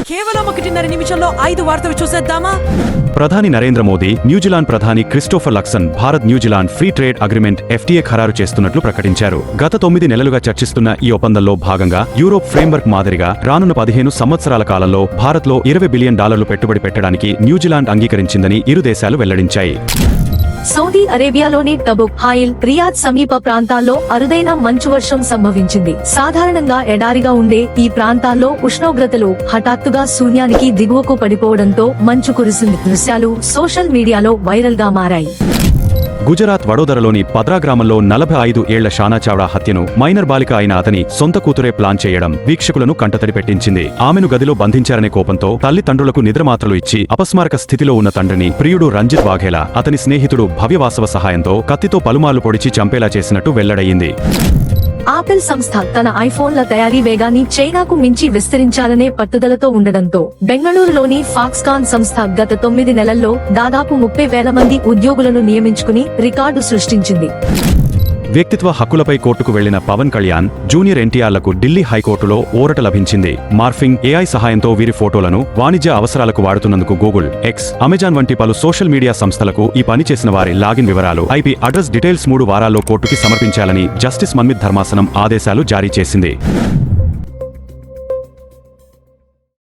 కేవలం 1.5 నిమిషంలో 5 వార్తలు చూసేద్దామా? ప్రధాని నరేంద్ర మోదీ న్యూజిలాండ్ ప్రధాని Christopher Luxon Bharat New Zealand free trade agreement FTA ఖరారు చేస్తున్నట్లు ప్రకటించారు. గత 9 నెలలుగా చర్చిస్తున్న ఈ ఒప్పందంలో భాగంగా యూరోప్ ఫ్రేమ్వర్క్ మాదిరిగా రానున్న 15 సంవత్సరాల కాలంలో భారత్లో $20 బిలియన్ పెట్టుబడి పెట్టడానికి న్యూజిలాండ్ అంగీకరించిందని ఇరు దేశాలు వెల్లడించాయి. సౌదీ అరేబియాలోని టబుక్, హాయిల్, రియాద్ సమీప ప్రాంతాల్లో అరుదైన మంచు వర్షం సంభవించింది. సాధారణంగా ఎడారిగా ఉండే ఈ ప్రాంతాల్లో ఉష్ణోగ్రతలు హఠాత్తుగా శూన్యానికి దిగువకు పడిపోవడంతో మంచు కురిసిన దృశ్యాలు సోషల్ మీడియాలో వైరల్ గా మారాయి. గుజరాత్ వడోదరలోని పద్రా గ్రామంలో 45 ఏళ్ల షానా చావ్డా హత్యను మైనర్ బాలిక అయిన అతని సొంత కూతురే ప్లాన్ చేయడం వీక్షకులను కంటతడి పెట్టించింది. ఆమెను గదిలో బంధించారనే కోపంతో తల్లిదండ్రులకు నిద్రమాత్రలు ఇచ్చి అపస్మారక స్థితిలో ఉన్న తండ్రిని ప్రియుడు రంజిత్ వాఘేలా అతని స్నేహితుడు భవ్యవాసవ సహాయంతో కత్తితో పలుమార్లు పొడిచి చంపేలా చేసినట్టు వెల్లడయ్యింది. ఆపిల్ సంస్థ తన ఐఫోన్ల తయారీ వేగాన్ని చైనాకు మించి విస్తరించాలనే పట్టుదలతో ఉండడంతో బెంగళూరులోని ఫాక్స్కాన్ సంస్థ గత 9 నెలల్లో దాదాపు 30,000 మంది ఉద్యోగులను నియమించుకుని రికార్డు సృష్టించింది. వ్యక్తిత్వ హక్కులపై కోర్టుకు వెళ్లిన పవన్ కళ్యాణ్, జూనియర్ ఎన్టీఆర్లకు ఢిల్లీ హైకోర్టులో ఊరట లభించింది. మార్ఫింగ్ AI సహాయంతో వీరి ఫోటోలను వాణిజ్య అవసరాలకు వాడుతున్నందుకు గూగుల్, ఎక్స్, అమెజాన్ వంటి పలు సోషల్ మీడియా సంస్థలకు ఈ పని చేసిన వారి లాగిన్ వివరాలు, IP అడ్రస్ డీటెయిల్స్ 3 వారాల్లో కోర్టుకి సమర్పించాలని జస్టిస్ మన్మిత్ ధర్మాసనం ఆదేశాలు జారీ చేసింది.